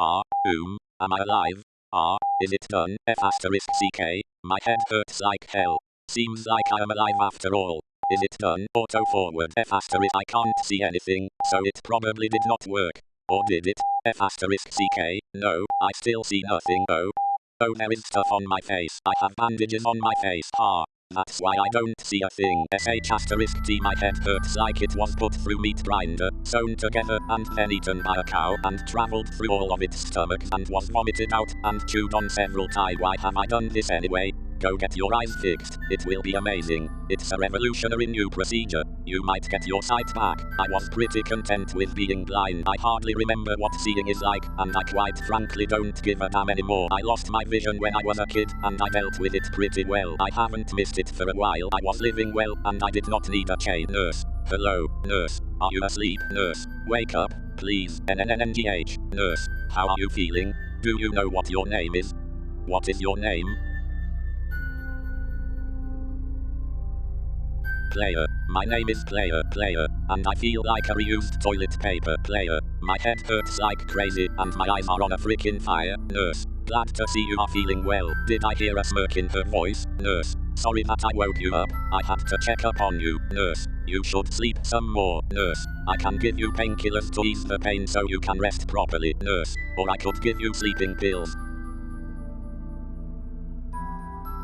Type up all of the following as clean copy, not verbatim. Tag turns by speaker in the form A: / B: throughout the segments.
A: Am I alive? Is it done? F***CK. My head hurts like hell. Seems like I am alive after all. Is it done? Auto forward F***. I can't see anything, so it probably did not work. Or did it? F***CK. No, I still see nothing. Oh, there is stuff on my face. I have bandages on my face. That's why I don't see a thing. SH*T. My head hurts like it was put through meat grinder, sewn together and then eaten by a cow and traveled through all of its stomach and was vomited out and chewed on several times. Why have I done this anyway? Go get your eyes fixed. It will be amazing. It's a revolutionary new procedure. You might get your sight back. I was pretty content with being blind. I hardly remember what seeing is like, and I quite frankly don't give a damn anymore. I lost my vision when I was a kid, and I dealt with it pretty well. I haven't missed it for a while. I was living well, and I did not need a chain. Nurse. Hello, nurse. Are you asleep? Nurse. Wake up, please. NNNGH. Nurse. How are you feeling? Do you know what your name is? What is your name? Player. My name is Player, and I feel like a reused toilet paper. Player. My head hurts like crazy, and my eyes are on a freaking fire. Nurse. Glad to see you are feeling well. Did I hear a smirk in her voice? Nurse. Sorry that I woke you up. I had to check up on you. Nurse. You should sleep some more. Nurse. I can give you painkillers to ease the pain so you can rest properly. Nurse. Or I could give you sleeping pills.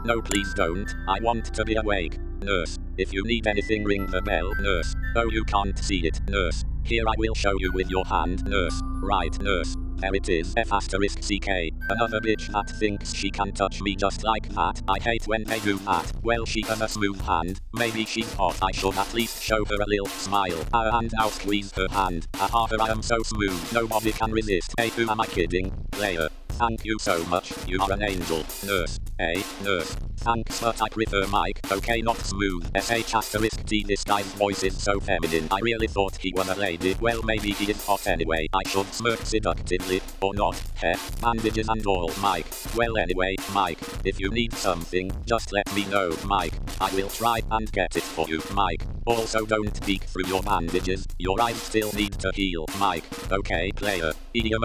A: No, please don't. I want to be awake. Nurse. If you need anything, ring the bell. Nurse. Oh, you can't see it. Nurse. Here, I will show you with your hand. Nurse. Right, nurse. There it is. F***CK. Another bitch that thinks she can touch me just like that. I hate when they do that. Well, she has a smooth hand. Maybe she's hot. I should at least show her a little smile. And now squeeze her hand. I am so smooth. Nobody can resist. Hey, who am I kidding? Player. Thank you so much. You are an angel. Nurse. Hey, nurse. Thanks, but I prefer Mike. Okay, not smooth. SH*T. This guy's voice is so feminine. I really thought he was a lady. Well, maybe he is hot anyway. I should smirk seductively. Or not. Heh. Bandages and all, Mike. Well, anyway, Mike. If you need something, just let me know, Mike. I will try and get it for you, Mike. Also, don't peek through your bandages. Your eyes still need to heal, Mike. Okay, player.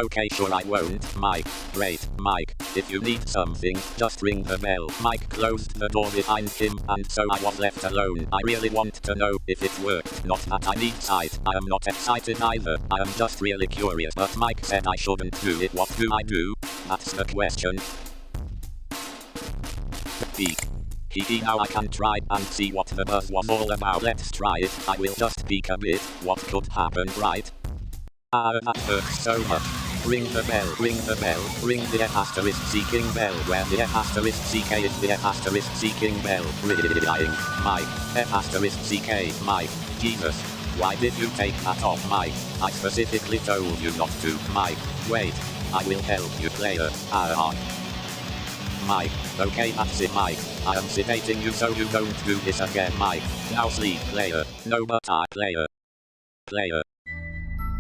A: Okay, sure, I won't, Mike. Great, Mike. If you need something, just ring the bell. Mike closed the door behind him, and so I was left alone. I really want to know if it worked. Not that I need sight. I am not excited either. I am just really curious. But Mike said I shouldn't do it. What do I do? That's the question. Peek. Now I can try and see what the buzz was all about. Let's try it. I will just peek a bit. What could happen, right? That hurts so much. Ring the bell, ring the bell, ring the *seeking bell, where the *CK is the *seeking bell. Dying. Mike. *CK. Mike. Jesus. Why did you take that off, Mike? I specifically told you not to, Mike. Wait. I will help you, player. Mike. Okay, that's it, Mike. I am sedating you so you don't do this again, Mike. Now sleep, player. No, but player.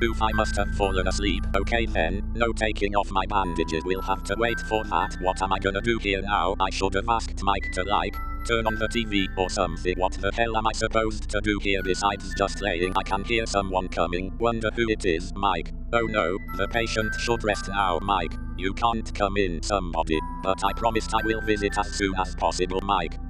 A: Oof, I must have fallen asleep. Okay then, no taking off my bandages. We'll have to wait for that. What am I gonna do here now? I should have asked Mike to turn on the TV or something. What the hell am I supposed to do here besides just laying? I can hear someone coming. Wonder who it is. Mike. Oh no, the patient should rest now, Mike. You can't come in, somebody. But I promised I will visit as soon as possible, Mike.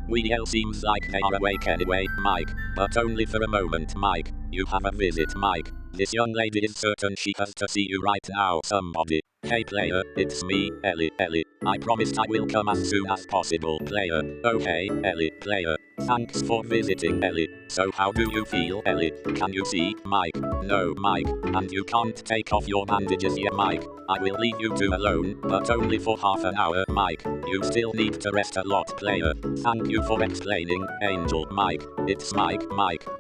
A: Seems like they are awake anyway, Mike. But only for a moment, Mike. You have a visit, Mike. This young lady is certain she has to see you right now, somebody. Hey player, it's me, Ellie. I promised I will come as soon as possible, player. Oh hey, Ellie, player. Thanks for visiting, Ellie. So how do you feel, Ellie? Can you see, Mike? No, Mike. And you can't take off your bandages yet, Mike. I will leave you two alone, but only for half an hour, Mike. You still need to rest a lot, player. Thank you for explaining, Angel. Mike. It's Mike.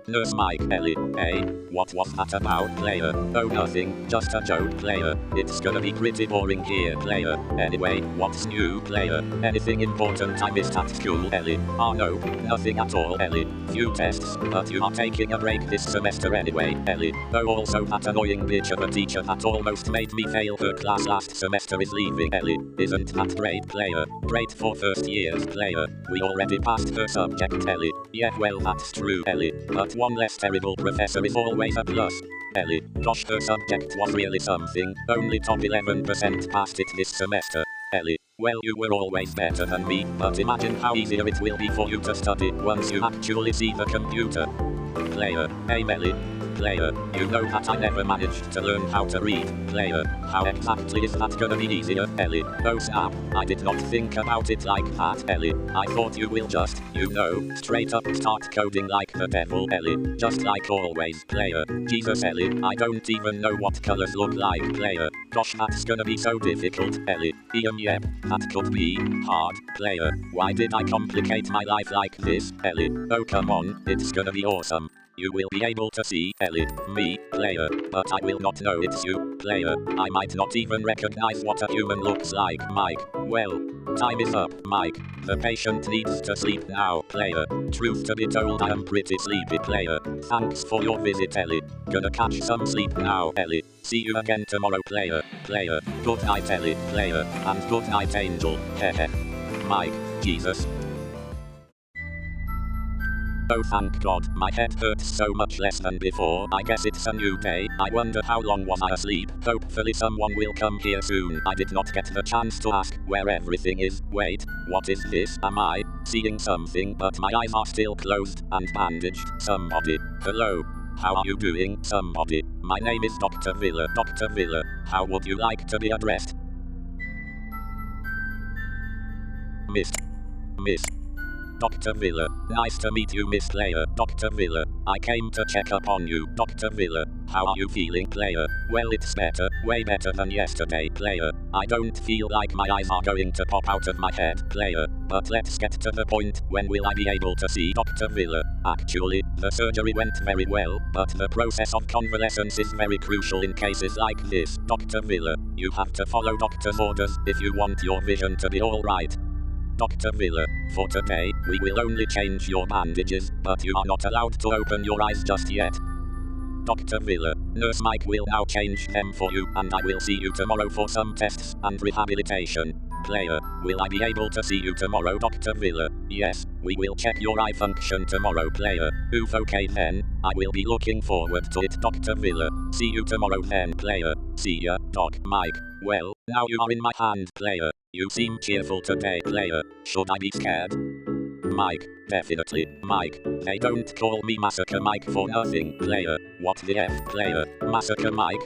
A: Nurse Mike, Ellie. Hey, what was that about, player? Oh, nothing. Just a joke, player. It's gonna be pretty boring here, player. Anyway, what's new, player? Anything important I missed at school, Ellie? Oh no, nothing at all, Ellie. Few tests, but you are taking a break this semester anyway, Ellie. Oh, also that annoying bitch of a teacher that almost made me fail her class last semester is leaving, Ellie. Isn't that great, player? Great for first years, player. We already passed her subject, Ellie. Yeah, well, that's true, Ellie. But one less terrible professor is always a plus. Ellie. Gosh, her subject was really something. Only top 11% passed it this semester. Ellie. Well, you were always better than me, but imagine how easier it will be for you to study once you actually see the computer. Player. Hey Melly. Player, you know that I never managed to learn how to read. Player, how exactly is that gonna be easier, Ellie? Oh snap, I did not think about it like that, Ellie. I thought you will just, straight up start coding like the devil, Ellie. Just like always, player. Jesus, Ellie, I don't even know what colors look like, player. Gosh, that's gonna be so difficult, Ellie. Yep, that could be hard, player. Why did I complicate my life like this, Ellie? Oh come on, it's gonna be awesome. You will be able to see, Ellie, me, player, but I will not know it's you, player. I might not even recognize what a human looks like, Mike. Well, time is up, Mike. The patient needs to sleep now, player. Truth to be told, I am pretty sleepy, player. Thanks for your visit, Ellie. Gonna catch some sleep now, Ellie. See you again tomorrow, player. Player. Good night, Ellie, player. And good night, Angel. Hehe. Mike. Jesus. Oh thank God, my head hurts so much less than before. I guess it's a new day. I wonder how long was I asleep. Hopefully someone will come here soon. I did not get the chance to ask where everything is. Wait, what is this? Am I seeing something? But my eyes are still closed and bandaged. Somebody. Hello. How are you doing, somebody? My name is Dr. Villa. Dr. Villa, how would you like to be addressed? Miss. Dr. Villa. Nice to meet you, Miss Player. Dr. Villa. I came to check up on you. Dr. Villa. How are you feeling, Player? Well, it's better. Way better than yesterday, Player. I don't feel like my eyes are going to pop out of my head, Player. But let's get to the point. When will I be able to see Dr. Villa? Actually, the surgery went very well, but the process of convalescence is very crucial in cases like this. Dr. Villa, you have to follow doctor's orders if you want your vision to be alright. Dr. Villa, for today, we will only change your bandages, but you are not allowed to open your eyes just yet. Dr. Villa, Nurse Mike will now change them for you, and I will see you tomorrow for some tests and rehabilitation. Player, will I be able to see you tomorrow, Dr. Villa? Yes, we will check your eye function tomorrow, player. Oof, okay then, I will be looking forward to it, Dr. Villa. See you tomorrow then, player. See ya, Doc Mike. Well, now you are in my hand, player. You seem cheerful today, player. Should I be scared? Mike, definitely, Mike. They don't call me Massacre Mike for nothing, player. What the F, player? Massacre Mike?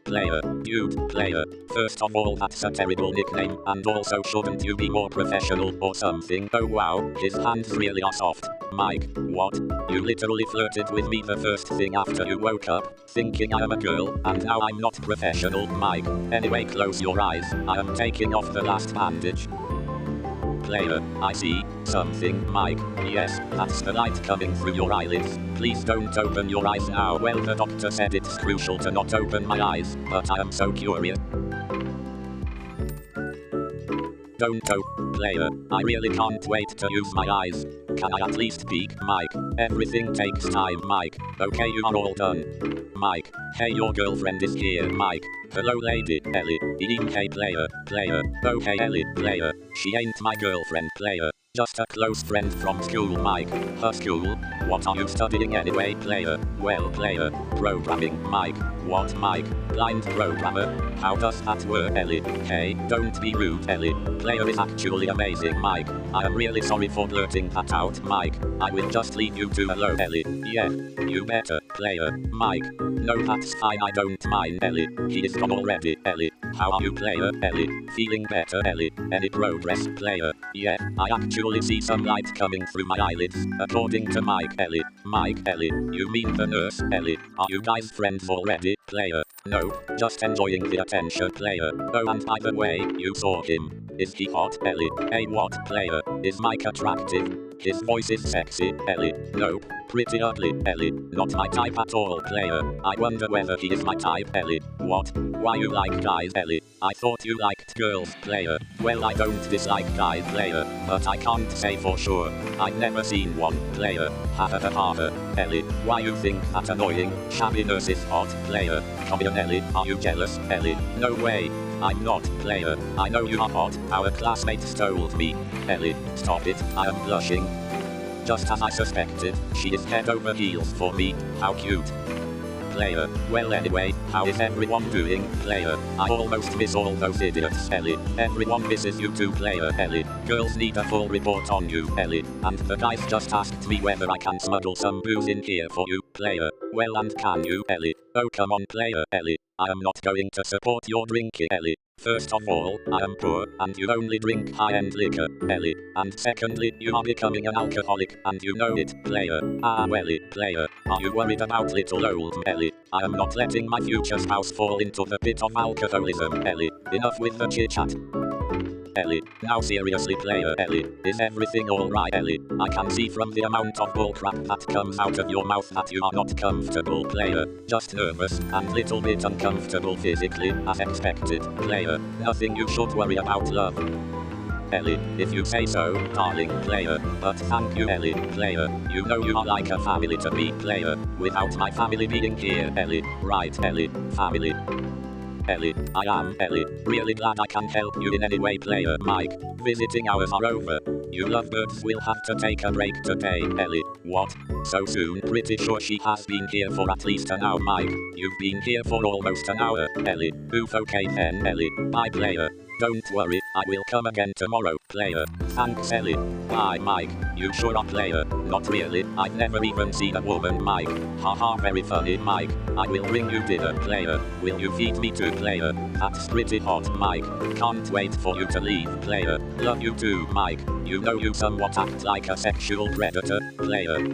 A: Player, dude, player. First of all, that's a terrible nickname, and also shouldn't you be more professional or something? Oh wow, his hands really are soft. Mike, what? You literally flirted with me the first thing after you woke up, thinking I am a girl, and now I'm not professional, Mike. Anyway, close your eyes, I am taking off the last bandage. Player, I see something, Mike. Yes, that's the light coming through your eyelids. Please don't open your eyes now. Well, the doctor said it's crucial to not open my eyes, but I am so curious. Don't player, I really can't wait to use my eyes. Can I at least peek, Mike? Everything takes time, Mike. Okay, you are all done. Mike, hey, your girlfriend is here, Mike. Hello, lady, Ellie. Hey, player. Oh, hey, Ellie, player. She ain't my girlfriend, player. Just a close friend from school, Mike. Her school? What are you studying anyway, player? Well, player. Programming, Mike. What, Mike? Blind programmer? How does that work, Ellie? Hey, don't be rude, Ellie. Player is actually amazing, Mike. I am really sorry for blurting that out, Mike. I will just leave you two alone, Ellie. Yeah, you better, player. Mike. No, that's fine, I don't mind, Ellie. He is gone already, Ellie. How are you, player, Ellie? Feeling better, Ellie? Any progress, player? Yeah, I actually see some light coming through my eyelids, according to Mike, Ellie. Mike, Ellie, you mean the nurse, Ellie? Are you guys friends already, player? No, just enjoying the attention, player. Oh, and by the way, you saw him. Is he hot, Ellie? Hey, what, player? Is Mike attractive? His voice is sexy, Ellie. Nope, pretty ugly, Ellie. Not my type at all, player. I wonder whether he is my type, Ellie. What? Why you like guys, Ellie? I thought you liked girls, player. Well, I don't dislike guys, player, but I can't say for sure. I've never seen one, player. Ha ha ha ha ha. Ellie, why you think that annoying, shabby nurse is hot, player? Come on, Ellie, are you jealous, Ellie? No way. I'm not, player. I know you are hot. Our classmates told me. Ellie, stop it. I am blushing. Just as I suspected, she is head over heels for me. How cute. Player. Well anyway, how is everyone doing? Player. I almost miss all those idiots, Ellie. Everyone misses you too, Player. Ellie. Girls need a full report on you, Ellie. And the guys just asked me whether I can smuggle some booze in here for you, Player. Well, and can you, Ellie? Oh come on, Player. Ellie. I am not going to support your drinking, Ellie. First of all, I am poor, and you only drink high-end liquor, Ellie. And secondly, you are becoming an alcoholic, and you know it, Player. Ah, Ellie, Player. Are you worried about little old Ellie? I am not letting my future spouse fall into the pit of alcoholism, Ellie. Enough with the chit-chat. Ellie. Now seriously, Player. Ellie. Is everything alright, Ellie? I can see from the amount of bullcrap that comes out of your mouth that you are not comfortable, Player. Just nervous, and little bit uncomfortable physically, as expected, Player. Nothing you should worry about, love. Ellie, if you say so, darling, Player. But thank you, Ellie, Player. You know you are like a family to me, Player. Without my family being here, Ellie. Right, Ellie. Family. Ellie, I am, Ellie. Really glad I can help you in any way, Player. Mike. Visiting hours are over. You lovebirds will have to take a break today, Ellie. What? So soon? Pretty sure she has been here for at least an hour, Mike. You've been here for almost an hour, Ellie. Oof, okay then, Ellie. Bye, Player. Don't worry, I will come again tomorrow, Player. Thanks, Ellie. Bye, Mike. You sure are, Player. Not really, I've never even seen a woman, Mike. Haha, very funny, Mike. I will bring you dinner, Player. Will you feed me too, Player? That's pretty hot, Mike. Can't wait for you to leave, Player. Love you too, Mike. You know you somewhat act like a sexual predator, Player.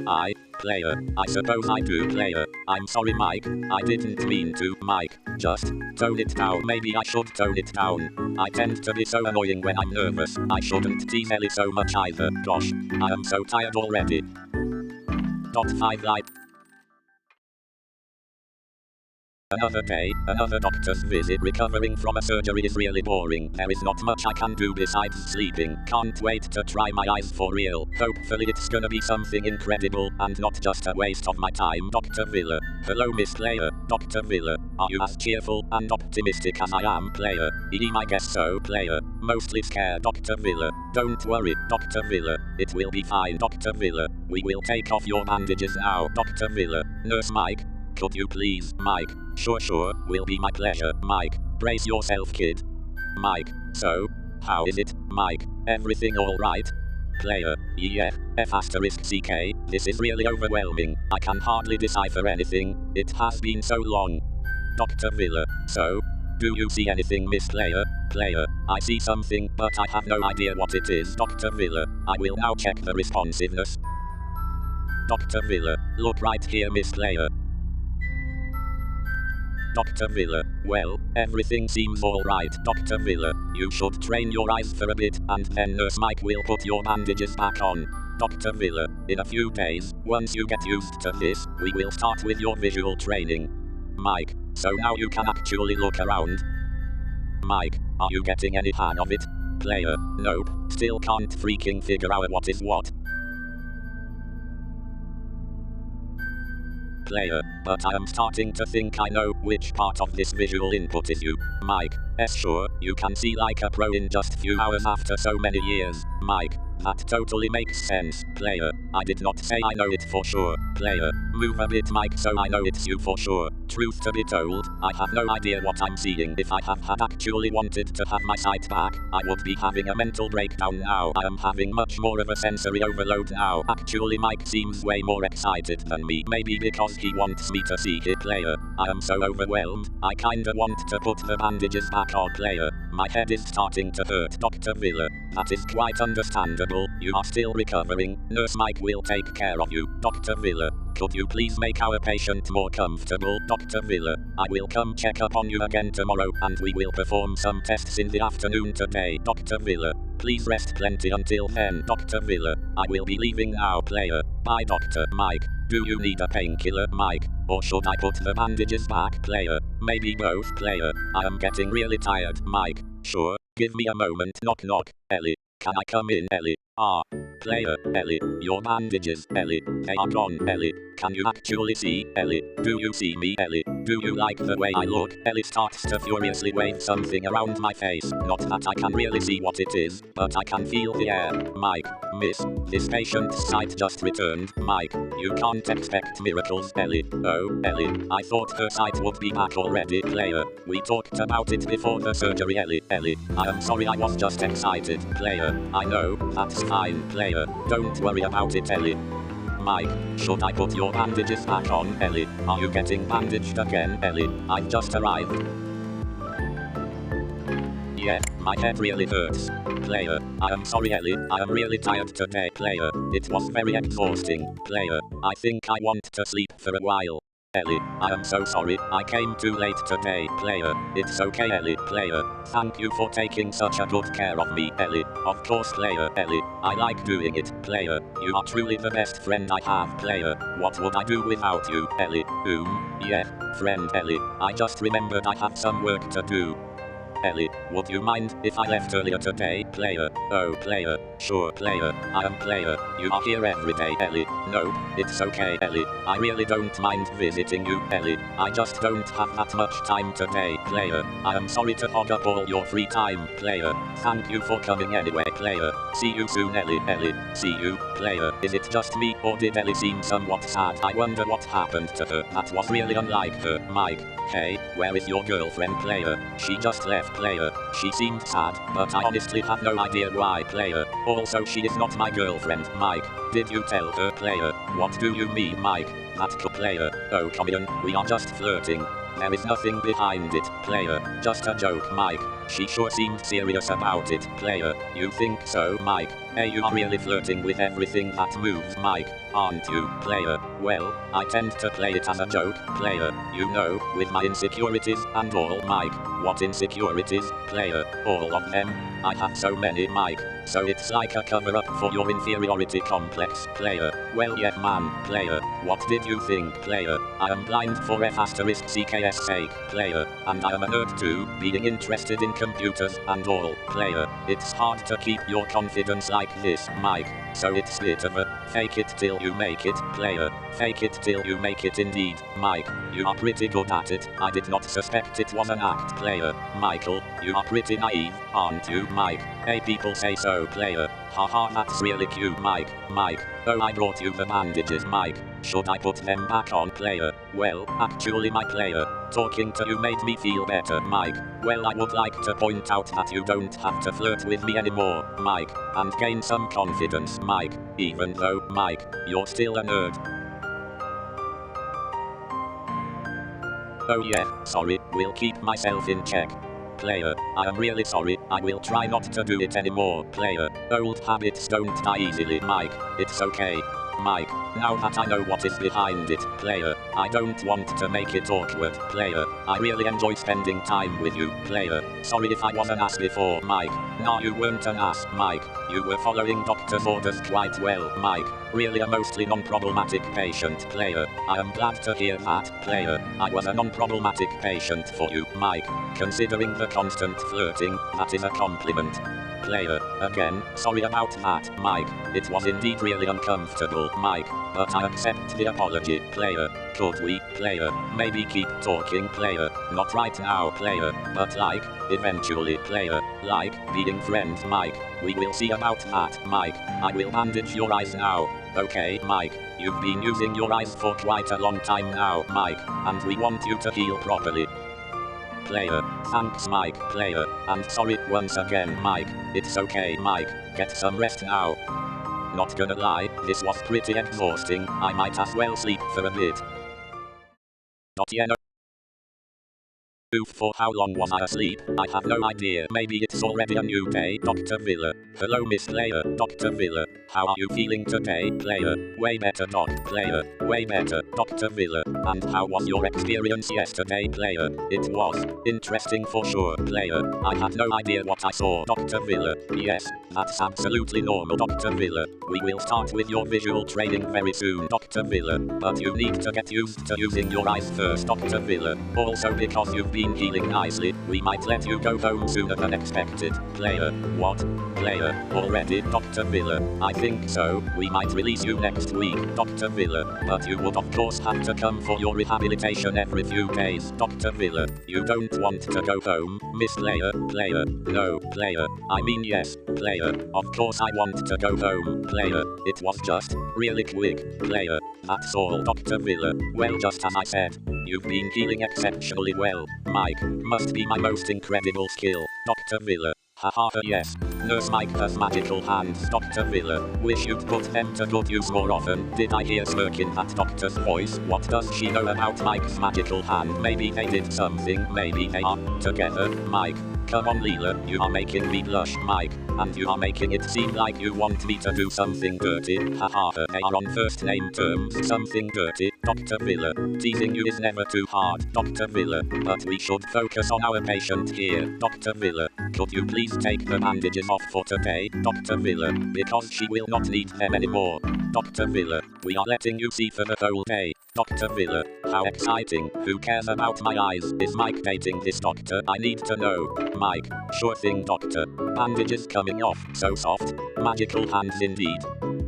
A: Player, I suppose I do, Player. I'm sorry, Mike. I didn't mean to, Mike. Just tone it down. Maybe I should tone it down. I tend to be so annoying when I'm nervous. I shouldn't tease Ellie so much either. Gosh, I am so tired already. .5 life. Another day, another doctor's visit. Recovering from a surgery is really boring. There is not much I can do besides sleeping. Can't wait to try my eyes for real. Hopefully it's gonna be something incredible, and not just a waste of my time. Dr. Villa. Hello, Miss Player. Dr. Villa. Are you as cheerful and optimistic as I am, Player? I guess so, Player. Mostly scared, Dr. Villa. Don't worry, Dr. Villa. It will be fine, Dr. Villa. We will take off your bandages now, Dr. Villa. Nurse Mike. Could you please, Mike? Sure, will be my pleasure, Mike. Brace yourself, kid. Mike. So, how is it, Mike? Everything alright? Player. Yeah, F***CK, this is really overwhelming. I can hardly decipher anything. It has been so long. Dr. Villa. So, do you see anything, Miss Player? Player. I see something, but I have no idea what it is, Dr. Villa. I will now check the responsiveness. Dr. Villa. Look right here, Miss Player. Dr. Villa. Well, everything seems alright, Dr. Villa. You should train your eyes for a bit, and then Nurse Mike will put your bandages back on. Dr. Villa. In a few days, once you get used to this, we will start with your visual training. Mike. So now you can actually look around. Mike. Are you getting any hang of it? Player. Nope. Still can't freaking figure out what is what. Player, but I am starting to think I know which part of this visual input is you. Mike. Sure, you can see like a pro in just few hours after so many years. Mike. That totally makes sense, Player. I did not say I know it for sure. Player. Move a bit, Mike, so I know it's you for sure. Truth to be told, I have no idea what I'm seeing. If I had actually wanted to have my sight back, I would be having a mental breakdown now. I am having much more of a sensory overload now. Actually, Mike seems way more excited than me. Maybe because he wants me to see it, Player. I am so overwhelmed, I kinda want to put the bandages back on, Player. My head is starting to hurt, Dr. Villa. That is quite understandable. You are still recovering. Nurse Mike will take care of you, Dr. Villa. Could you please make our patient more comfortable, Dr. Villa? I will come check up on you again tomorrow, and we will perform some tests in the afternoon today, Dr. Villa. Please rest plenty until then, Dr. Villa. I will be leaving now, Player. Bye, Dr. Mike. Do you need a painkiller, Mike? Or should I put the bandages back, Player? Maybe both, Player. I am getting really tired, Mike. Sure. Give me a moment. Knock knock. Ellie. Can I come in, Ellie? Player, Ellie, your bandages, Ellie, they are gone, Ellie. Can you actually see, Ellie? Do you see me, Ellie? Do you like the way I look? Ellie starts to furiously wave something around my face. Not that I can really see what it is, but I can feel the air. Mike, miss, this patient's sight just returned. Mike, you can't expect miracles, Ellie. Oh, Ellie, I thought her sight would be back already. Player, we talked about it before the surgery, Ellie. Ellie, I am sorry, I was just excited. Player, I know, that's fine. Player, don't worry about it, Ellie. Mike, should I put your bandages back on, Ellie? Are you getting bandaged again, Ellie? I've just arrived. Yeah, my head really hurts. Player, I am sorry, Ellie, I am really tired today. Player, it was very exhausting. Player, I think I want to sleep for a while. Ellie, I am so sorry, I came too late today. Player, it's okay, Ellie. Player, thank you for taking such a good care of me, Ellie. Of course, Player. Ellie, I like doing it. Player, you are truly the best friend I have. Player, what would I do without you, Ellie? Yeah, friend Ellie, I just remembered I have some work to do. Ellie, would you mind if I left earlier today? Player, oh Player, sure Player, I am Player, you are here every day, Ellie. No, it's okay, Ellie, I really don't mind visiting you, Ellie. I just don't have that much time today. Player, I am sorry to hog up all your free time. Player, thank you for coming anyway. Player, see you soon, Ellie. Ellie, see you. Player, is it just me, or did Ellie seem somewhat sad? I wonder what happened to her. That was really unlike her. Mike, hey, where is your girlfriend? Player, she just left. Player, she seemed sad, but I honestly have no idea why. Player, also she is not my girlfriend. Mike, did you tell her? Player, what do you mean, Mike? That Player, oh come on, we are just flirting. There is nothing behind it. Player, just a joke. Mike, she sure seemed serious about it. Player, you think so, Mike? Hey, you are really flirting with everything that moves, Mike, aren't you? Player, well, I tend to play it as a joke. Player, you know, with my insecurities and all. Mike, what insecurities? Player, all of them. I have so many, Mike. So it's like a cover-up for your inferiority complex. Player, well yeah man. Player, what did you think? Player, I am blind for F***CKS sake. Player, and I am a nerd too, being interested in computers and all. Player, it's hard to keep your confidence like this, Mike. So it's bit of a fake it till you make it. Player, fake it till you make it indeed. Mike, you are pretty good at it. I did not suspect it was an act. Player, Michael, you are pretty naive, aren't you, Mike? Hey, people say so. Player, haha, that's really cute. Mike, oh I brought you the bandages. Mike, should I put them back on? Player, well, actually my Player, talking to you made me feel better. Mike, well I would like to point out that you don't have to flirt with me anymore, Mike, and gain some confidence, Mike, even though, Mike, you're still a nerd. Oh yeah, sorry, will keep myself in check. Player, I am really sorry, I will try not to do it anymore. Player, old habits don't die easily. Mike, it's okay. Mike, now that I know what is behind it. Player, I don't want to make it awkward. Player, I really enjoy spending time with you. Player, sorry if I was an ass before. Mike, nah you weren't an ass. Mike, you were following doctor's orders quite well. Mike, really a mostly non-problematic patient. Player, I am glad to hear that. Player, I was a non-problematic patient for you. Mike, considering the constant flirting, that is a compliment. Player, again, sorry about that, Mike. It was indeed really uncomfortable, Mike, but I accept the apology. Player, could we, Player, maybe keep talking? Player, not right now, Player, but like, eventually. Player, like, being friends. Mike, we will see about that. Mike, I will bandage your eyes now. Okay, Mike, you've been using your eyes for quite a long time now, Mike, and we want you to heal properly. Player, thanks Mike. Player, and sorry once again, Mike. It's okay, Mike, get some rest now. Not gonna lie, this was pretty exhausting. I might as well sleep for a bit. Not yet. Oof, for how long was I asleep? I have no idea. Maybe it's already a new day. Dr. Villa. Hello Miss Player. Dr. Villa. How are you feeling today? Player. Way better Doc. Player. Way better. Dr. Villa. And how was your experience yesterday? Player. It was interesting for sure. Player. I had no idea what I saw. Dr. Villa. Yes, that's absolutely normal. Dr. Villa. We will start with your visual training very soon. Dr. Villa. But you need to get used to using your eyes first. Dr. Villa. Also because you've been been healing nicely, we might let you go home sooner than expected. Player. What? Player. Already, Dr. Villa. I think so. We might release you next week, Dr. Villa. But you would of course have to come for your rehabilitation every few days, Dr. Villa. You don't want to go home, Miss Player. Player. No, Player. I mean yes, Player. Of course I want to go home, Player. It was just really quick, Player. That's all, Dr. Villa. Well, just as I said, you've been healing exceptionally well, Mike. Must be my most incredible skill, Dr. Villa. Haha, yes. Nurse Mike has magical hands, Dr. Villa. Wish you'd put them to good use more often. Did I hear smirk in that doctor's voice? What does she know about Mike's magical hand? Maybe they did something, maybe they are together, Mike. Come on, Leela, you are making me blush, Mike. And you are making it seem like you want me to do something dirty. Haha, they are on first name terms. Something dirty, Dr. Villa. Teasing you is never too hard, Dr. Villa. But we should focus on our patient here, Dr. Villa. Could you please take the bandages off for today, Dr. Villa? Because she will not need them anymore. Dr. Villa, we are letting you see for the whole day. Dr. Villa, how exciting. Who cares about my eyes? Is Mike dating this doctor? I need to know. Mike, sure thing, doctor. Bandages coming off, so soft. Magical hands indeed.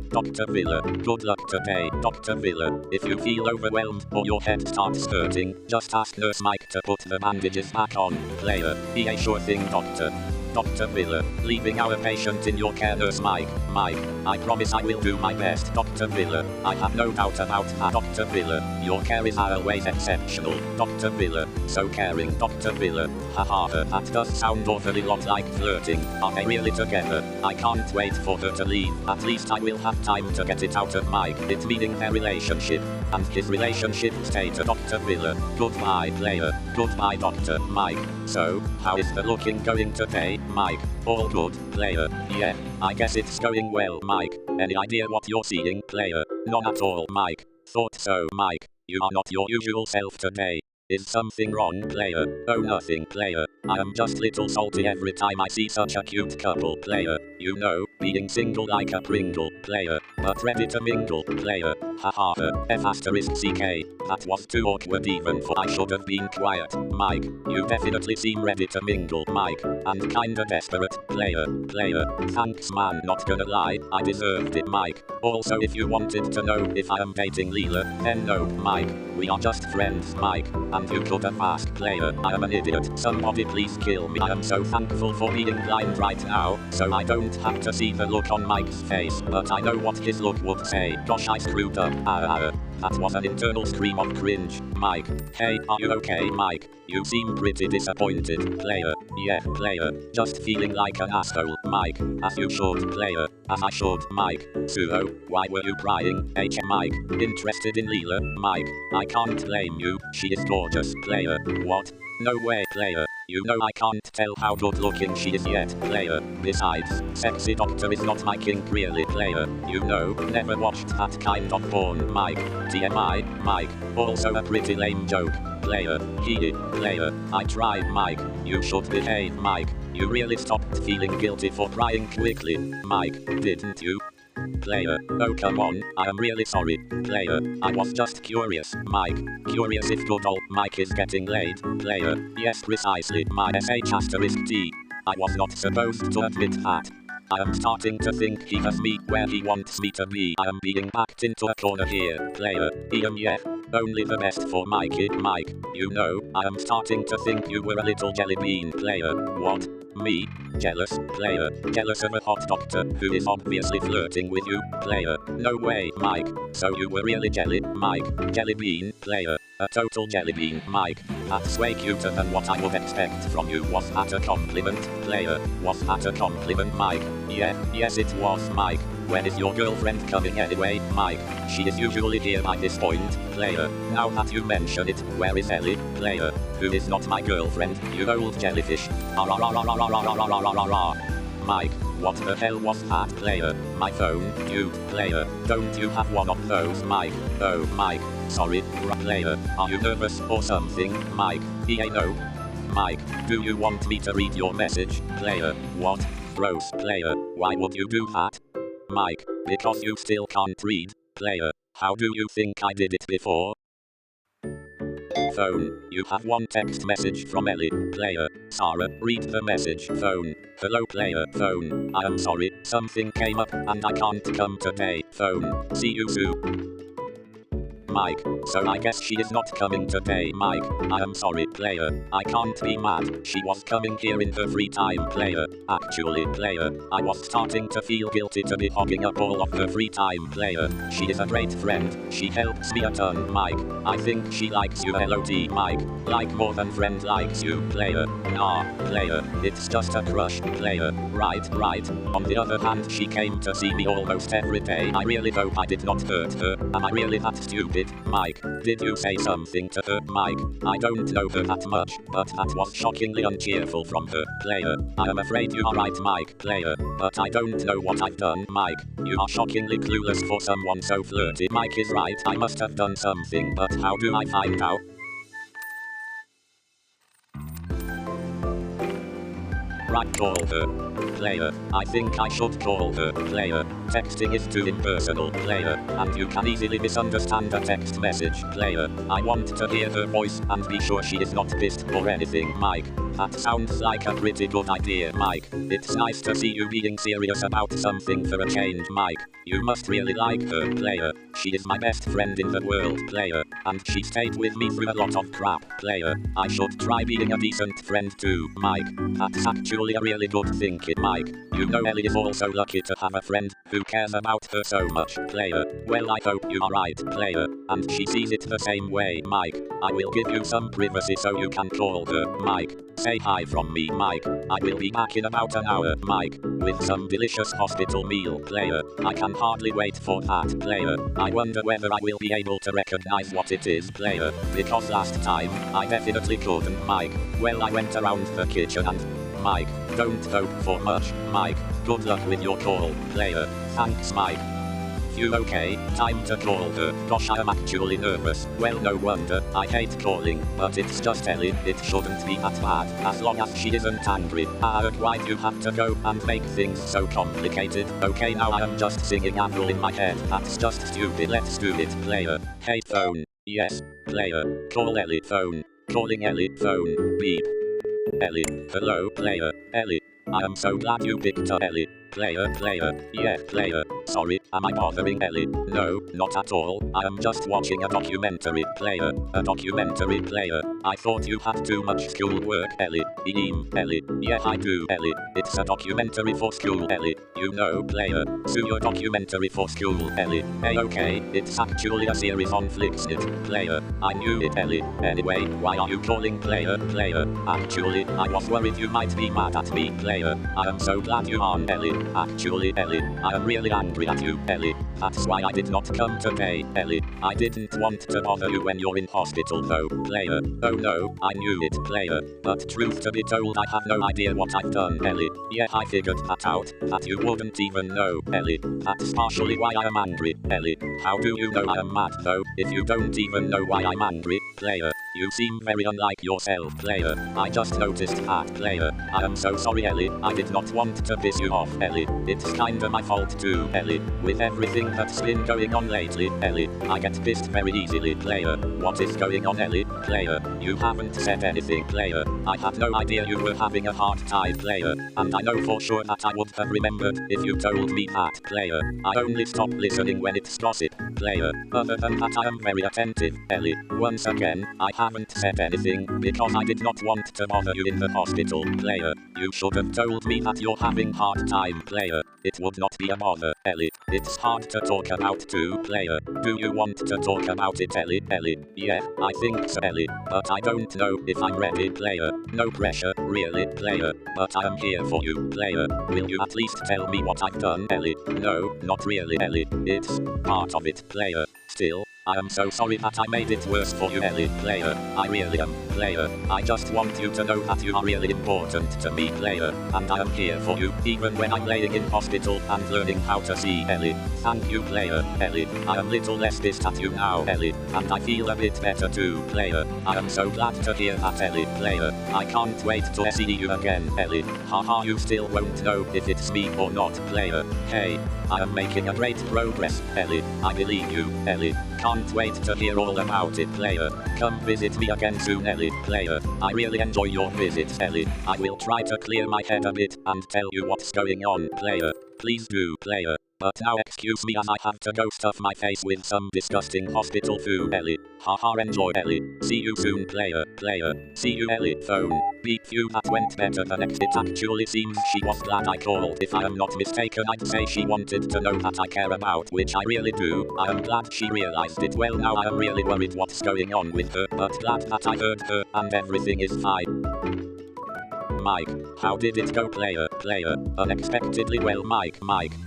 A: Dr. Villa, good luck today, Dr. Villa. If you feel overwhelmed or your head starts hurting, just ask Nurse Mike to put the bandages back on. Player, EA sure thing, doctor. Dr. Villa, leaving our patient in your care, Nurse Mike. Mike, I promise I will do my best, Dr. Villa. I have no doubt about that, Dr. Villa. Your care is always exceptional, Dr. Villa. So caring, Dr. Villa. Haha, that does sound awfully lot like flirting. Are they really together? I can't wait for her to leave. At least I will have time to get it out of Mike. It's meaning their relationship. And his relationship status, Dr. Villa. Goodbye, Player. Goodbye, Dr. Mike. So, how is the looking going today, Mike? All good, Player. Yeah, I guess it's going well, Mike. Any idea what you're seeing, Player? None at all, Mike. Thought so, Mike. You are not your usual self today. Is something wrong, Player? Oh, nothing, Player. I am just little salty every time I see such a cute couple, Player. You know, being single like a Pringle, Player. But ready to mingle, Player. Haha, F***CK. That was too awkward even for I should have been quiet, Mike. You definitely seem ready to mingle, Mike. And kinda desperate, Player. Player. Thanks man, not gonna lie, I deserved it, Mike. Also if you wanted to know if I am dating Leela, then no, Mike. We are just friends, Mike. And you could have asked, Player. I am an idiot. Somebody please kill me. I am so thankful for being blind right now, so I don't have to see the look on Mike's face. But I know what his look would say. Gosh, I screwed up. That was an internal scream of cringe. Mike. Hey, are you okay, Mike? You seem pretty disappointed, Player. Yeah, Player. Just feeling like an asshole, Mike. As you should, Player. As I should, Mike. Suho, why were you crying? Mike. Interested in Leela, Mike. I can't blame you. She is gorgeous, Player. What? No way, Player. You know I can't tell how good looking she is yet, Player. Besides, sexy doctor is not my kink really, Player. You know, never watched that kind of porn, Mike. TMI, Mike. Also a pretty lame joke, Player. Player. I tried, Mike. You should behave, Mike. You really stopped feeling guilty for crying quickly, Mike, didn't you? Player. Oh come on, I am really sorry, Player. I was just curious, Mike. Curious if good old Mike is getting laid, Player. Yes precisely, my SH*T. I was not supposed to admit that. I am starting to think he has me where he wants me to be. I am being backed into a corner here, Player. Yeah. Only the best for Mikey, Mike. You know, I am starting to think you were a little jelly bean, Player. What? Me? Jealous, Player. Jealous of a hot doctor who is obviously flirting with you, Player. No way, Mike. So you were really jelly, Mike. Jelly bean, Player. A total jelly bean, Mike. That's way cuter than what I would expect from you. Was that a compliment, Player? Was that a compliment, Mike? Yeah, yes it was, Mike. When is your girlfriend coming anyway, Mike? She is usually here by this point, Player. Now that you mention it, where is Ellie, Player? Who is not my girlfriend, you old jellyfish. Mike, what the hell was that, Player? My phone, you, Player. Don't you have one of those, Mike? Oh, Mike. Sorry, Player. Are you nervous or something, Mike? No. Mike, do you want me to read your message, Player? What? Gross, Player. Why would you do that? Mike, because you still can't read, Player. How do you think I did it before? Phone. You have one text message from Ellie. Player. Sarah, read the message. Phone. Hello player. Phone. I am sorry, something came up and I can't come today. Phone. See you soon. Mike. So I guess she is not coming today. Mike. I am sorry player. I can't be mad. She was coming here in her free time. Player. Actually player. I was starting to feel guilty to be hogging up all of her free time. Player. She is a great friend. She helps me a ton. Mike. I think she likes you. LOT. Mike. Like more than friend likes you. Player. Nah. Player. It's just a crush. Player. Right. On the other hand, she came to see me almost every day. I really hope I did not hurt her. Am I really that stupid? Mike, did you say something to her? Mike, I don't know her that much, but that was shockingly uncheerful from her. Player, I am afraid you are right, Mike. Player, but I don't know what I've done. Mike, you are shockingly clueless for someone so flirty. Mike is right, I must have done something, but how do I find out? Right, call her. Player, I think I should call her. Player, texting is too impersonal. Player, and you can easily misunderstand a text message. Player, I want to hear her voice and be sure she is not pissed or anything. Mike, that sounds like a pretty good idea. Mike, it's nice to see you being serious about something for a change. Mike, you must really like her. Player, she is my best friend in the world. Player, and she stayed with me through a lot of crap. Player, I should try being a decent friend too. Mike, that's actually a really good thinking. Mike, you know Ellie is also lucky to have a friend who cares about her so much. Player, well I hope you are right. Player, and she sees it the same way. Mike, I will give you some privacy so you can call her. Mike, say hi from me. Mike, I will be back in about an hour. Mike, with some delicious hospital meal. Player, I can hardly wait for that. Player, I wonder whether I will be able to recognize what it is. Player, because last time, I definitely couldn't. Mike, well I went around the kitchen and... Mike, don't hope for much. Mike, good luck with your call. Player, thanks Mike. You okay? Time to call her. Gosh, I am actually nervous. Well, no wonder. I hate calling, but it's just Ellie. It shouldn't be that bad, as long as she isn't angry. Why'd you have to go and make things so complicated? Okay, now I am just singing Apple in my head. That's just stupid. Let's do it. Player. Hey phone. Yes. Player. Call Ellie. Phone. Calling Ellie. Phone. Beep. Ellie. Hello, player. Ellie. I am so glad you picked up Ellie. Player. Yeah, player. Sorry, am I bothering Ellie? No, not at all. I am just watching a documentary. Player. A documentary. Player. I thought you had too much schoolwork, Ellie. Ellie. Yeah, I do, Ellie. It's a documentary for school, Ellie. You know, player. So your documentary for school, Ellie. Hey, okay, it's actually a series on Flixit. Player. I knew it, Ellie. Anyway, why are you calling player? Actually, I was worried you might be mad at me, player. I am so glad you aren't, Ellie. Actually, Ellie, I am really angry at you, Ellie. That's why I did not come today, Ellie. I didn't want to bother you when you're in hospital though, player. Oh no, I knew it, player. But truth to be told, I have no idea what I've done, Ellie. Yeah, I figured that out, that you wouldn't even know, Ellie. That's partially why I am angry, Ellie. How do you know I am mad though, if you don't even know why I'm angry, player? You seem very unlike yourself, player. I just noticed that, player. I am so sorry, Ellie. I did not want to piss you off, Ellie. It's kinda my fault too, Ellie. With everything that's been going on lately, Ellie, I get pissed very easily, player. What is going on, Ellie? Player, you haven't said anything, player. I had no idea you were having a hard time, player. And I know for sure that I would have remembered if you told me that, player. I only stop listening when it's gossip, player. Other than that, I am very attentive, Ellie. Once again, I haven't said anything because I did not want to bother you in the hospital, player. You should have told me that you're having hard time, player. It would not be a bother, Ellie. It's hard to talk about too, player. Do you want to talk about it, Ellie? Yeah, I think so, Ellie. But I don't know if I'm ready, player. No pressure, really, player. But I am here for you, player. Will you at least tell me what I've done, Ellie? No, not really, Ellie. It's part of it, player. Still, I am so sorry that I made it worse for you, Ellie, player. I really am, player. I just want you to know that you are really important to me, player. And I am here for you, even when I'm laying in hospital and learning how to see, Ellie. Thank you, player, Ellie. I am little less pissed at you now, Ellie. And I feel a bit better too, player. I am so glad to hear that, Ellie, player. I can't wait to see you again, Ellie. Haha, you still won't know if it's me or not, player. Hey, I am making a great progress, Ellie. I believe you, Ellie. Can't wait to hear all about it, player. come visit me again soon, Ellie. Player, I really enjoy your visits, Ellie. I will try to clear my head a bit and tell you what's going on, player. Please do, player. But now excuse me as I have to go stuff my face with some disgusting hospital food, Ellie. Haha, enjoy, Ellie. See you soon, player. See you, Ellie. Phone. Beep, phew, that went better than it actually seems she was glad I called. If I am not mistaken, I'd say she wanted to know that I care about, which I really do. I am glad she realized it. Well, now I am really worried what's going on with her, but glad that I heard her and everything is fine. Mike, how did it go, player? Unexpectedly well, Mike,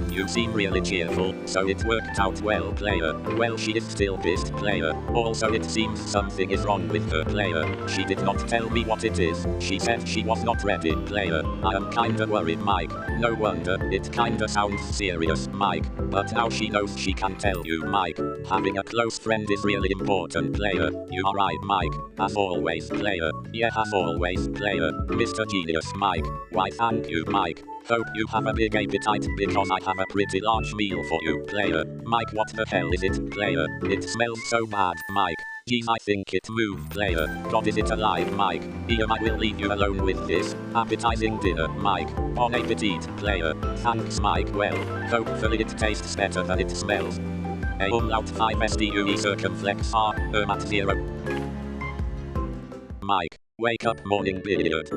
A: you seem really cheerful, so it worked out well, player. Well, she is still pissed, player. Also, it seems something is wrong with her, player. She did not tell me what it is. She said she was not ready, player. I am kinda worried, Mike. No wonder, it kinda sounds serious, Mike. But now she knows she can tell you, Mike. Having a close friend is really important, player. You are right, Mike. As always, player. Yeah, as always, player. Mr. Genius, Mike. Why, thank you, Mike. Hope you have a big appetite because I have a pretty large meal for you, player. Mike, what the hell is it, player? It smells so bad, Mike. Geez, I think it moved, player. God, is it alive, Mike? Here, I will leave you alone with this appetizing dinner, Mike. Bon appetit, player. Thanks, Mike. Well, hopefully it tastes better than it smells. A umlaut 5 SDUE circumflex R, at 0. Mike, wake up, morning billiard.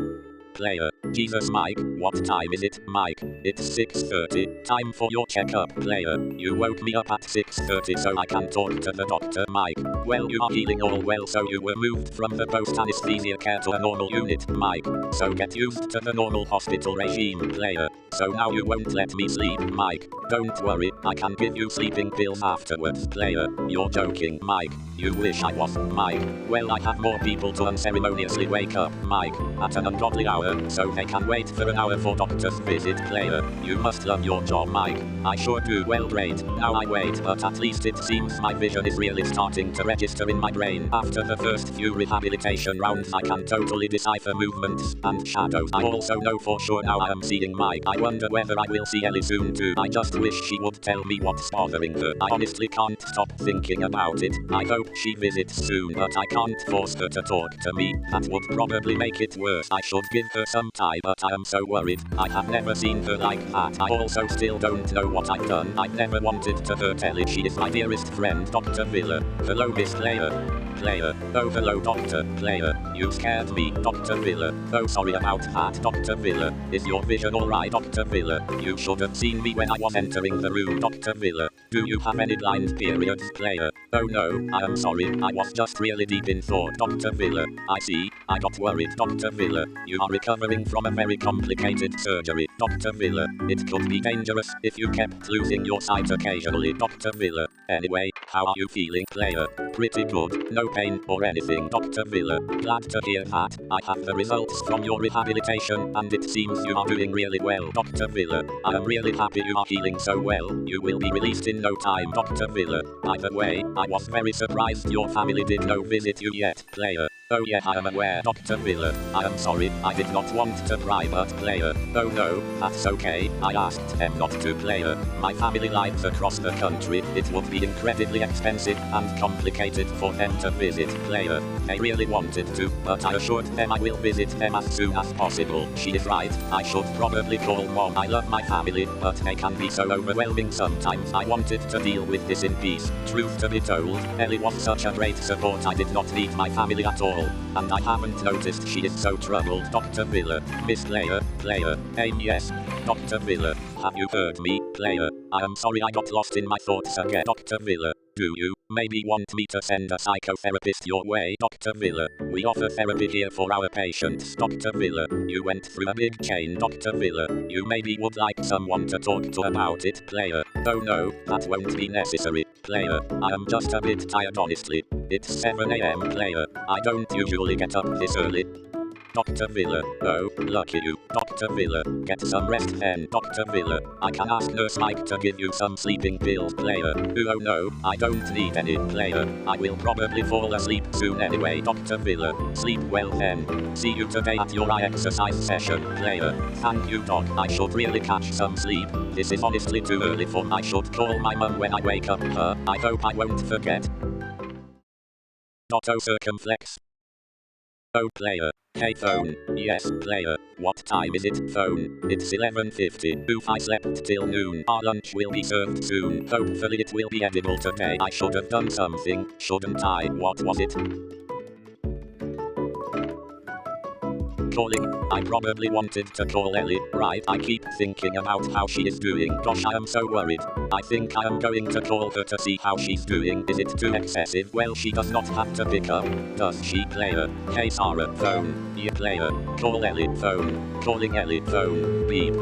A: Player, Jesus, Mike, what time is it, Mike? It's 6:30, time for your checkup, player. You woke me up at 6:30 so I can talk to the doctor, Mike. Well, you are healing all well, so you were moved from the post-anesthesia care to a normal unit, Mike. So get used to the normal hospital regime, player. So now you won't let me sleep, Mike. Don't worry, I can give you sleeping pills afterwards, player. You're joking, Mike. You wish I was, Mike. Well, I have more people to unceremoniously wake up, Mike, at an ungodly hour, so they can wait for an hour for doctor's visit, player. You must love your job, Mike. I sure do. Well, great. Now I wait, but at least it seems my vision is really starting to register in my brain. After the first few rehabilitation rounds, I can totally decipher movements and shadows. I also know for sure now I am seeing Mike. I wonder whether I will see Ellie soon too. I just wish she would tell me what's bothering her. I honestly can't stop thinking about it. I hope she visits soon, but I can't force her to talk to me. That would probably make it worse. I should give her some time, but I am so worried. I have never seen her like that. I also still don't know what I've done. I've never wanted to hurt Ellie. She is my dearest friend, Dr. Villa. Hello, Miss Player. Oh, hello, Dr. Player. You scared me, Dr. Villa. Oh, sorry about that, Dr. Villa. Is your vision alright, Dr. Villa? You should have seen me when I was entering the room, Dr. Villa. Do you have any blind periods, player? Oh no, I am sorry. I was just really deep in thought, Dr. Villa. I see. I got worried, Dr. Villa. You are recovering from a very complicated surgery, Dr. Villa. It could be dangerous if you kept losing your sight occasionally, Dr. Villa. Anyway, how are you feeling, player? Pretty good. No pain or anything, Dr. Villa. Glad to hear that. I have the results from your rehabilitation and it seems you are doing really well, Dr. Villa. I am really happy you are healing so well. You will be released in no time, Dr. Villa. By the way, I was very surprised your family did not visit you yet, player. Oh yeah, I am aware, Dr. Villa. I am sorry, I did not want to pry, but player. Oh no, that's okay. I asked them not to, player. My family lives across the country. It would be incredibly expensive and complicated for them to visit, player. They really wanted to, but I assured them I will visit them as soon as possible. She is right. I should probably call Mom. I love my family, but they can be so overwhelming sometimes. I wanted to deal with this in peace. Truth to be told, Ellie was such a great support. I did not need my family at all. And I haven't noticed she is so troubled, Dr. Villa. Miss Player. Yes. Dr. Villa. Have you heard me, player? I am sorry I got lost in my thoughts again, Dr. Villa. Do you maybe want me to send a psychotherapist your way, Dr. Villa? We offer therapy here for our patients, Dr. Villa. You went through a big chain, Dr. Villa. You maybe would like someone to talk to about it, player. Oh no, that won't be necessary, player. I am just a bit tired, honestly. It's 7 AM, player. I don't usually get up this early. Dr. Villa. Oh, lucky you, Dr. Villa. Get some rest then, Dr. Villa. I can ask Nurse Mike to give you some sleeping pills, player. Oh no, I don't need any, player. I will probably fall asleep soon anyway, Dr. Villa. Sleep well then. See you today at your exercise session, player. Thank you, Doc. I should really catch some sleep. This is honestly too early for I should call my mum when I wake up. I hope I won't forget. Dotto circumflex. Oh player. Hey phone. Yes player. What time is it phone? It's 11:50. Oof, I slept till noon. Our lunch will be served soon. Hopefully it will be edible today. I should have done something, shouldn't I? What was it? Calling. I probably wanted to call Ellie, right? I keep thinking about how she is doing. Gosh, I am so worried. I think I am going to call her to see how she's doing. Is it too excessive? Well, she does not have to pick up, does she? Player. Hey Sarah, phone. Yeah, player. Call Ellie, phone. Calling Ellie, phone. Beep.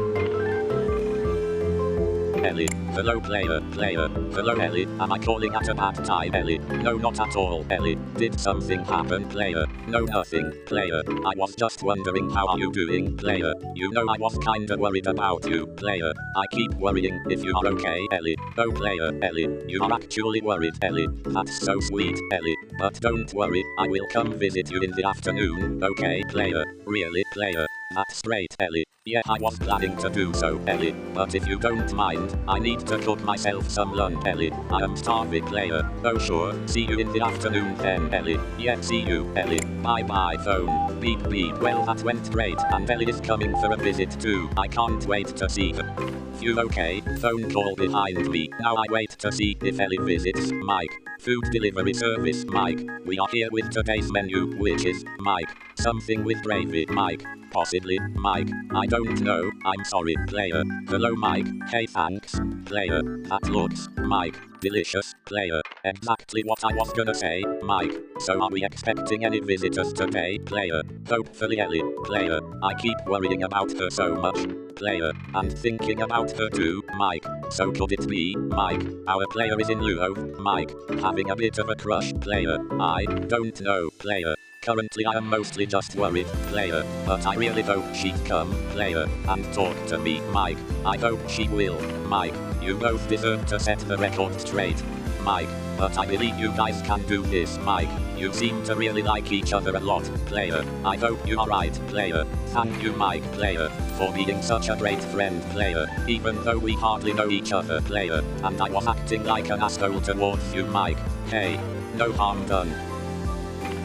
A: Ellie. Hello player. Hello Ellie. Am I calling at a bad time? Ellie. No, not at all. Ellie. Did something happen? Player. No, nothing. Player. I was just wondering how are you doing? Player. You know I was kinda worried about you. Player. I keep worrying if you are okay. Ellie. Oh player. Ellie. You are actually worried. Ellie. That's so sweet. Ellie. But don't worry. I will come visit you in the afternoon. Okay player. Really player. That's great Ellie. Yeah, I was planning to do so, Ellie. But if you don't mind, I need to cook myself some lunch, Ellie. I am starving, player. Oh sure, see you in the afternoon then, Ellie. Yeah, see you, Ellie. Bye bye phone. Beep beep. Well, that went great, and Ellie is coming for a visit too. I can't wait to see her. You okay? Phone call behind me. Now I wait to see if Ellie visits. Mike. Food delivery service. Mike. We are here with today's menu, which is, Mike. Something with gravy. Mike. Possibly, Mike. I don't know. I'm sorry, player. Hello, Mike. Hey, thanks, player. That looks, Mike, delicious, player. Exactly what I was gonna say, Mike. So are we expecting any visitors today, player? Hopefully Ellie, player. I keep worrying about her so much, player. And thinking about her too, Mike. So could it be, Mike? Our player is in lieu of, Mike. Having a bit of a crush, player. I don't know, player. Currently I am mostly just worried, player, but I really hope she'd come, player, and talk to me, Mike. I hope she will, Mike. You both deserve to set the record straight, Mike. But I believe you guys can do this, Mike. You seem to really like each other a lot, player. I hope you are right, player. Thank you, Mike, player, for being such a great friend, player. Even though we hardly know each other, player, and I was acting like an asshole towards you, Mike. Hey, no harm done.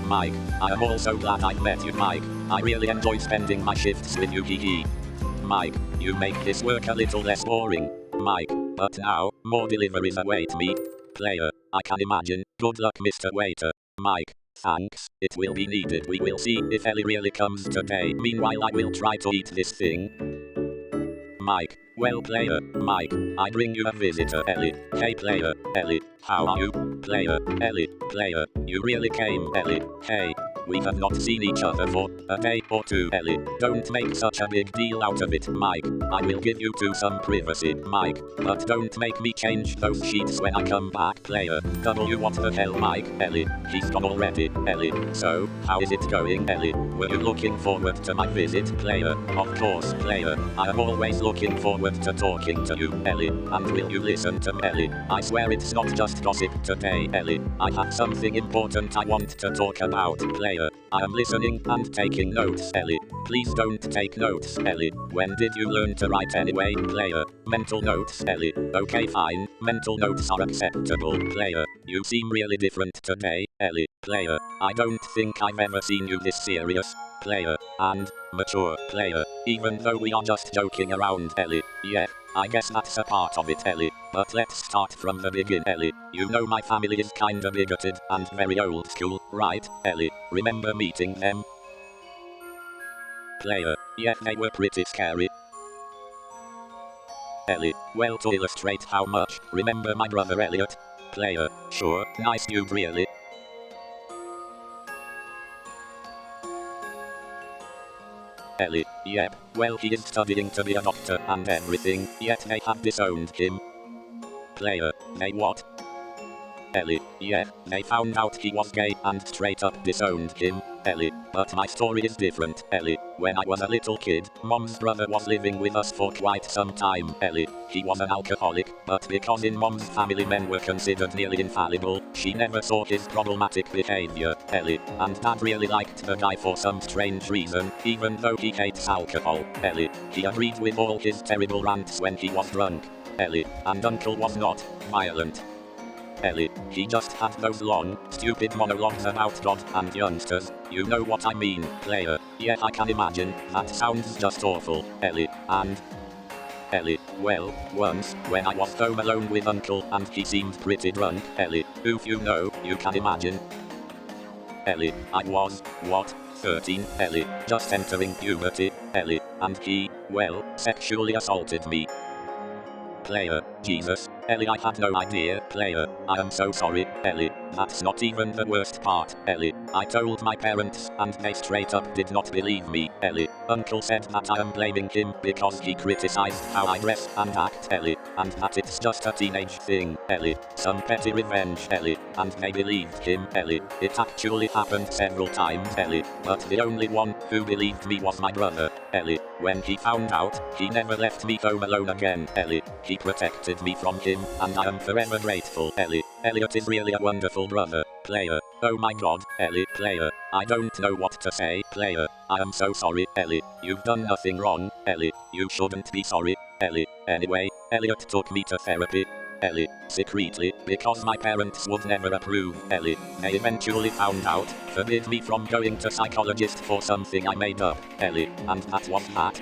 A: Mike, I am also glad I've met you, Mike. I really enjoy spending my shifts with you, hee. Mike, you make this work a little less boring, Mike. But now, more deliveries await me. Player, I can imagine. Good luck, Mr. Waiter. Mike, thanks. It will be needed. We will see if Ellie really comes today. Meanwhile, I will try to eat this thing. Mike, well player, Mike, I bring you a visitor, Ellie. Hey player, Ellie, how are you? Player, Ellie, player, you really came, Ellie. Hey, we have not seen each other for a day or two, Ellie. Don't make such a big deal out of it, Mike. I will give you two some privacy, Mike. But don't make me change those sheets when I come back, player. What the hell, Mike? Ellie, he's gone already, Ellie. So, how is it going, Ellie? Were you looking forward to my visit, player? Of course, player. I am always looking forward to talking to you, Ellie. And will you listen to me, Ellie? I swear it's not just gossip today, Ellie. I have something important I want to talk about, player. I am listening and taking notes, Ellie. Please don't take notes, Ellie. When did you learn to write anyway, player? Mental notes, Ellie. Okay fine, mental notes are acceptable, player. You seem really different today, Ellie. Player, I don't think I've ever seen you this serious, player, and mature, player. Even though we are just joking around, Ellie. Yeah, I guess that's a part of it, Ellie. But let's start from the beginning, Ellie. You know my family is kinda bigoted and very old school, right, Ellie? Remember meeting them? Player, yeah, they were pretty scary. Ellie, well, to illustrate how much, remember my brother Elliot? Player, sure, nice dude really. Ellie, yep, well he is studying to be a doctor and everything, yet they have disowned him. Player, they what? Ellie, yeah, they found out he was gay and straight up disowned him. Ellie, but my story is different, Ellie. When I was a little kid, Mom's brother was living with us for quite some time, Ellie. He was an alcoholic, but because in Mom's family men were considered nearly infallible, she never saw his problematic behavior, Ellie. And Dad really liked the guy for some strange reason, even though he hates alcohol, Ellie. He agreed with all his terrible rants when he was drunk, Ellie. And Uncle was not violent. Ellie. He just had those long, stupid monologues about God and youngsters. You know what I mean, player. Yeah, I can imagine. That sounds just awful, Ellie. And Ellie, well, once, when I was home alone with Uncle and he seemed pretty drunk, Ellie, oof, you know, you can imagine. Ellie, I was, what, 13, Ellie, just entering puberty, Ellie, and he, well, sexually assaulted me. Player, Jesus, Ellie, I had no idea, player, I am so sorry, Ellie, that's not even the worst part, Ellie, I told my parents, and they straight up did not believe me, Ellie, Uncle said that I am blaming him because he criticized how I dress and act, Ellie, and that it's just a teenage thing, Ellie, some petty revenge, Ellie, and they believed him, Ellie, it actually happened several times, Ellie, but the only one who believed me was my brother, Ellie, when he found out, he never left me home alone again, Ellie, he protected me from him, and I am forever grateful, Ellie. Elliot is really a wonderful brother, player. Oh my god, Ellie, player. I don't know what to say, player. I am so sorry, Ellie. You've done nothing wrong, Ellie. You shouldn't be sorry, Ellie. Anyway, Elliot took me to therapy. Ellie, secretly, because my parents would never approve, Ellie. They eventually found out, forbid me from going to psychologist for something I made up, Ellie, and that was that.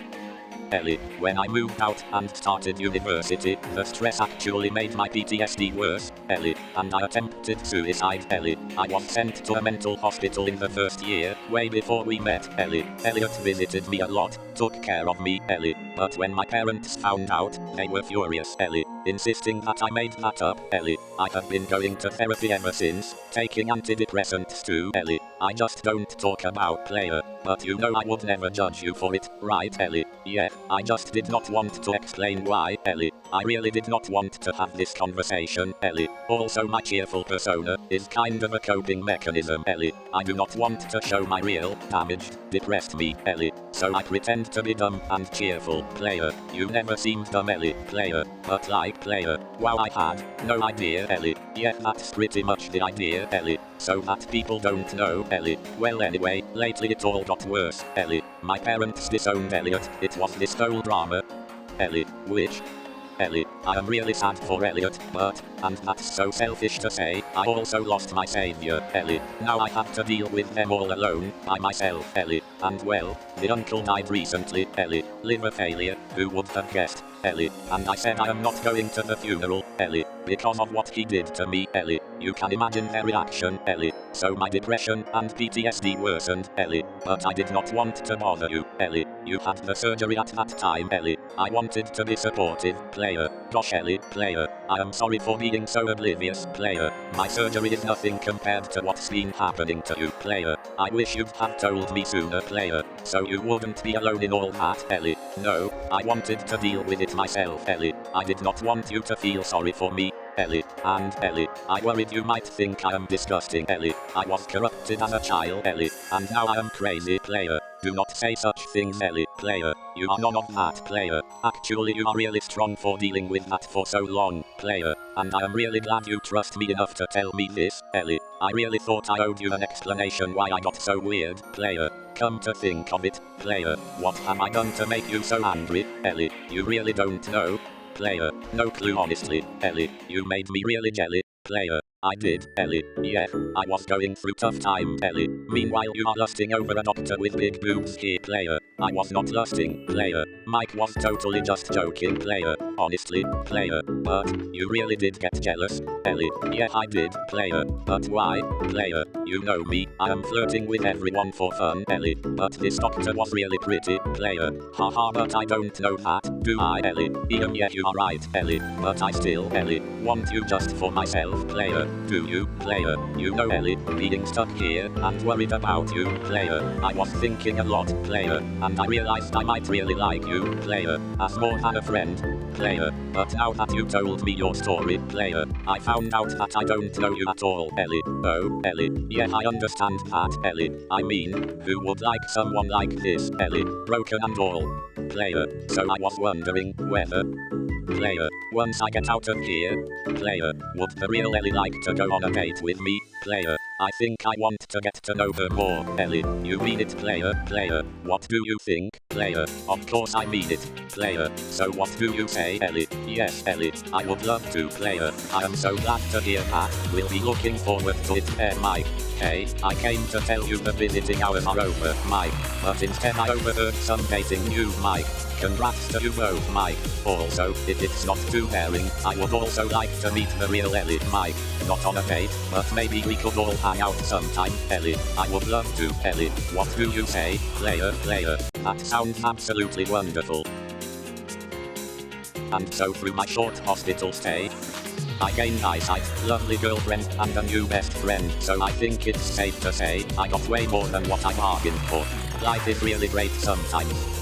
A: Ellie, when I moved out and started university, the stress actually made my PTSD worse, Ellie, and I attempted suicide, Ellie. I was sent to a mental hospital in the first year, way before we met, Ellie. Elliot visited me a lot, took care of me, Ellie, but when my parents found out, they were furious, Ellie, insisting that I made that up, Ellie. I have been going to therapy ever since, taking antidepressants too, Ellie. I just don't talk about player, but you know I would never judge you for it, right, Ellie? Yeah, I just did not want to explain why, Ellie. I really did not want to have this conversation, Ellie. Also, my cheerful persona is kind of a coping mechanism, Ellie. I do not want to show my real, damaged, depressed me, Ellie. So I pretend to be dumb and cheerful, player. You never seemed dumb, Ellie, player. But like, player, wow, I had no idea, Ellie. Yeah, that's pretty much the idea, Ellie. So that people don't know, Ellie. Well, anyway, lately it all got worse, Ellie. My parents disowned Elliot. It was this whole drama. Ellie, which? Ellie, I am really sad for Elliot, but, and that's so selfish to say, I also lost my savior, Ellie. Now I have to deal with them all alone, by myself, Ellie. And well, the uncle died recently, Ellie. Liver failure, who would have guessed, Ellie. And I said I am not going to the funeral, Ellie, because of what he did to me, Ellie. You can imagine their reaction, Ellie. So my depression and PTSD worsened, Ellie. But I did not want to bother you, Ellie. You had the surgery at that time, Ellie. I wanted to be supportive, player. Gosh, Ellie, player. I am sorry for being so oblivious, player. My surgery is nothing compared to what's been happening to you, player. I wish you'd have told me sooner, player. So you wouldn't be alone in all that, Ellie. No, I wanted to deal with it myself, Ellie. I did not want you to feel sorry for me, Ellie. And Ellie, I worried you might think I am disgusting, Ellie. I was corrupted as a child, Ellie. And now I am crazy, player. Do not say such things, Ellie, player. You are none of that, player. Actually, you are really strong for dealing with that for so long, player. And I am really glad you trust me enough to tell me this, Ellie. I really thought I owed you an explanation why I got so weird, player. Come to think of it, player, what have I done to make you so angry, Ellie? You really don't know? Player, no clue honestly, Ellie. You made me really jelly, player. I did, Ellie. Yeah, I was going through tough time, Ellie. Meanwhile you are lusting over a doctor with big boobs here, player. I was not lusting, player. Mike was totally just joking, player. Honestly, player. But, you really did get jealous, Ellie. Yeah, I did, player. But why, player? You know me, I am flirting with everyone for fun, Ellie. But this doctor was really pretty, player. Haha, but I don't know that, do I, Ellie? Ian, yeah, you are right, Ellie. But I still, Ellie, want you just for myself, player. Do you, player? You know, Ellie, being stuck here and worried about you, player. I was thinking a lot, player, and I realized I might really like you, player, as more than a friend, player. But now that you told me your story, player, I found out that I don't know you at all, Ellie. Oh, Ellie, yeah, I understand that, Ellie. I mean, who would like someone like this, Ellie? Broken and all, player. So I was wondering whether, player, once I get out of here, player, would the real Ellie like to go on a date with me, player? I think I want to get to know her more. Ellie, you mean it, player? Player, what do you think? Player, of course I mean it. Player, so what do you say, Ellie? Yes, Ellie, I would love to. Player, I am so glad to hear that. We'll be looking forward to it. Mike. Hey, I came to tell you the visiting hours are over, Mike. But instead I overheard some dating news, Mike. Congrats to you both, Mike. Also, if it's not too daring, I would also like to meet the real Ellie, Mike. Not on a date, but maybe we could all hang out sometime. Ellie, I would love to. Ellie, what do you say? Player, player. That sounds absolutely wonderful. And so through my short hospital stay, I gained eyesight, lovely girlfriend, and a new best friend, so I think it's safe to say I got way more than what I bargained for. Life is really great sometimes.